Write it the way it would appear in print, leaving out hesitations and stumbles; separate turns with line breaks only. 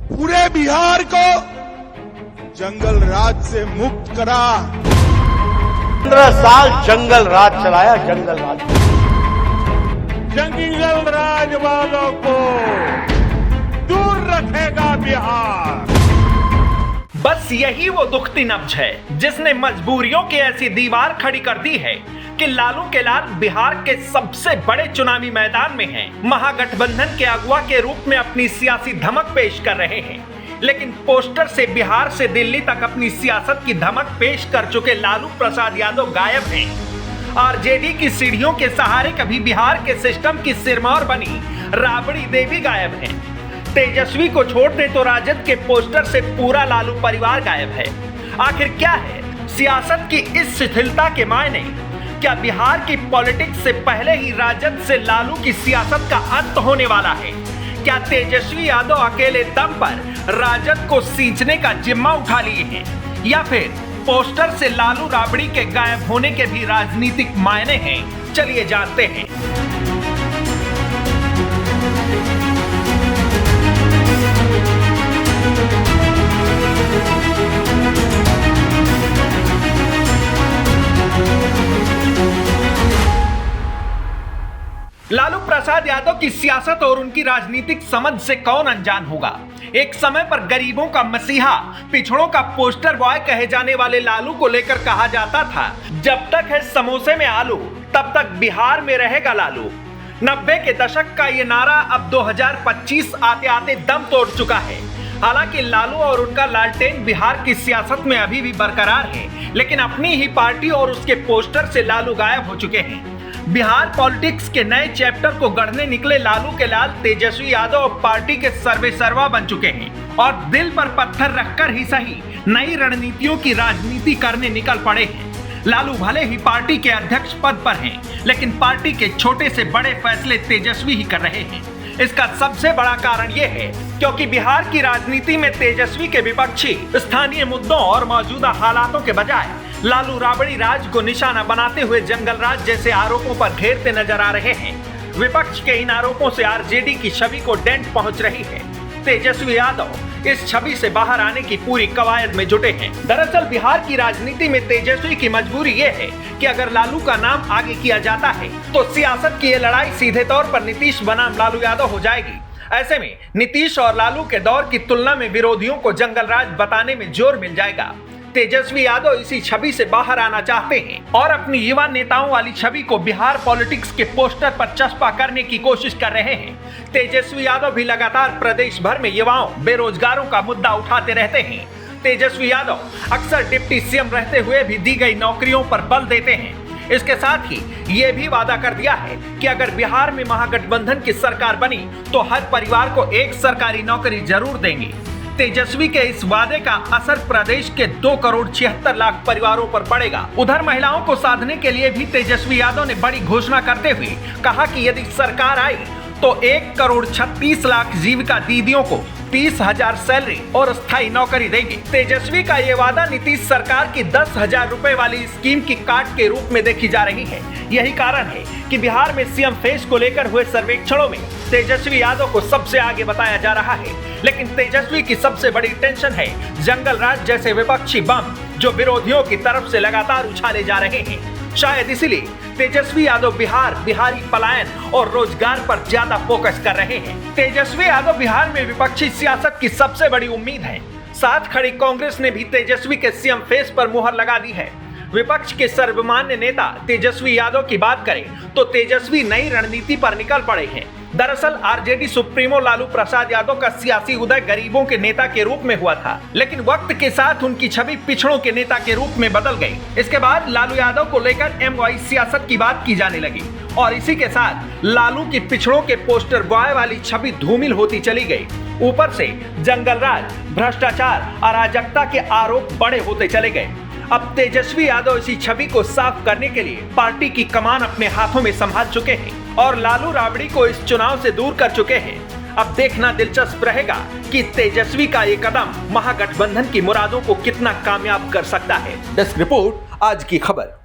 पूरे बिहार को जंगल राज से मुक्त करा।
15 साल जंगल राज चलाया, जंगल राज।
जंगल राज वालों को दूर रखेगा बिहार।
बस यही वो दुखती नब्ज है जिसने मजबूरियों की ऐसी दीवार खड़ी कर दी है कि लालू के लाल बिहार के सबसे बड़े चुनावी मैदान में हैं। महागठबंधन के अगुवा के रूप में अपनी सियासी धमक पेश कर रहे हैं, लेकिन पोस्टर से बिहार से दिल्ली तक अपनी सियासत की धमक पेश कर चुके लालू प्रसाद यादव गायब हैं। आरजेडी की सीढ़ियों के सहारे कभी बिहार के सिस्टम की सिरमौर बनी राबड़ी देवी गायब हैं। तेजस्वी को छोड़ दे तो राजद के पोस्टर से पूरा लालू परिवार गायब है। आखिर क्या है सियासत की इस शिथिलता के मायने? क्या बिहार की पॉलिटिक्स से पहले ही राजद से लालू की सियासत का अंत होने वाला है? क्या तेजस्वी यादव अकेले दम पर राजद को सींचने का जिम्मा उठा लिए हैं, या फिर पोस्टर से लालू राबड़ी के गायब होने के भी राजनीतिक मायने हैं? चलिए जानते हैं। लालू प्रसाद यादव की सियासत और उनकी राजनीतिक समझ से कौन अनजान होगा। एक समय पर गरीबों का मसीहा, पिछड़ों का पोस्टर बॉय कहे जाने वाले लालू को लेकर कहा जाता था, जब तक है समोसे में आलू तब तक बिहार में रहेगा लालू। 90 के दशक का ये नारा अब 2025 आते आते दम तोड़ चुका है। हालांकि लालू और उनका लालटेन बिहार की सियासत में अभी भी बरकरार है, लेकिन अपनी ही पार्टी और उसके पोस्टर से लालू गायब हो चुके हैं। बिहार पॉलिटिक्स के नए चैप्टर को गढ़ने निकले लालू के लाल तेजस्वी यादव पार्टी के सर्वे सर्वा बन चुके हैं और दिल पर पत्थर रखकर ही सही नई रणनीतियों की राजनीति करने निकल पड़े हैं। लालू भले ही पार्टी के अध्यक्ष पद पर हैं, लेकिन पार्टी के छोटे से बड़े फैसले तेजस्वी ही कर रहे हैं। इसका सबसे बड़ा कारण यह है क्योंकि बिहार की राजनीति में तेजस्वी के विपक्षी स्थानीय मुद्दों और मौजूदा हालातों के बजाय लालू राबड़ी राज को निशाना बनाते हुए जंगल राज जैसे आरोपों पर घेरते नजर आ रहे हैं। विपक्ष के इन आरोपों से आरजेडी की छवि को डेंट पहुंच रही है। तेजस्वी यादव इस छवि से बाहर आने की पूरी कवायद में जुटे हैं। दरअसल बिहार की राजनीति में तेजस्वी की मजबूरी ये है कि अगर लालू का नाम आगे किया जाता है तो सियासत की ये लड़ाई सीधे तौर पर नीतीश बनाम लालू यादव हो जाएगी। ऐसे में नीतीश और लालू के दौर की तुलना में विरोधियों को जंगल राज बताने में जोर मिल जाएगा। तेजस्वी यादव इसी छवि से बाहर आना चाहते हैं और अपनी युवा नेताओं वाली छवि को बिहार पॉलिटिक्स के पोस्टर पर चस्पा करने की कोशिश कर रहे हैं। तेजस्वी यादव भी लगातार प्रदेश भर में युवाओं, बेरोजगारों का मुद्दा उठाते रहते हैं। तेजस्वी यादव अक्सर डिप्टी सीएम रहते हुए भी दी गई नौकरियों पर बल देते हैं। इसके साथ ही ये भी वादा कर दिया है कि अगर बिहार में महागठबंधन की सरकार बनी तो हर परिवार को एक सरकारी नौकरी जरूर देंगे। तेजस्वी के इस वादे का असर प्रदेश के 2,76,00,000 परिवारों पर पड़ेगा। उधर महिलाओं को साधने के लिए भी तेजस्वी यादव ने बड़ी घोषणा करते हुए कहा कि यदि सरकार आई तो 1,36,00,000 जीविका दीदियों को 30,000 सैलरी और स्थायी नौकरी देंगे। तेजस्वी का ये वादा नीतीश सरकार की 10,000 रुपए वाली स्कीम की काट के रूप में देखी जा रही है। यही कारण है कि बिहार में सीएम फेस को लेकर हुए सर्वेक्षणों में तेजस्वी यादव को सबसे आगे बताया जा रहा है। लेकिन तेजस्वी की सबसे बड़ी टेंशन है जंगल राज जैसे विपक्षी बम जो विरोधियों की तरफ से लगातार उछाले जा रहे हैं। शायद इसीलिए तेजस्वी यादव बिहारी पलायन और रोजगार पर ज्यादा फोकस कर रहे हैं। तेजस्वी यादव बिहार में विपक्षी सियासत की सबसे बड़ी उम्मीद है। साथ खड़ी कांग्रेस ने भी तेजस्वी के सीएम फेस पर मुहर लगा दी है। विपक्ष के सर्वमान्य नेता तेजस्वी यादव की बात करें तो तेजस्वी नई रणनीति पर निकल पड़े हैं। दरअसल आरजेडी सुप्रीमो लालू प्रसाद यादव का सियासी उदय गरीबों के नेता के रूप में हुआ था, लेकिन वक्त के साथ उनकी छवि पिछड़ों के नेता के रूप में बदल गई। इसके बाद लालू यादव को लेकर एमवाई सियासत की बात की जाने लगी और इसी के साथ लालू की पिछड़ों के पोस्टर बॉय वाली छवि धूमिल होती चली गई। ऊपर से जंगल राज, भ्रष्टाचार, अराजकता के आरोप बड़े होते चले गए। अब तेजस्वी यादव इसी छवि को साफ करने के लिए पार्टी की कमान अपने हाथों में संभाल चुके हैं और लालू राबड़ी को इस चुनाव से दूर कर चुके हैं। अब देखना दिलचस्प रहेगा कि तेजस्वी का ये कदम महागठबंधन की मुरादों को कितना कामयाब कर सकता है। डेस्क रिपोर्ट, आज की खबर।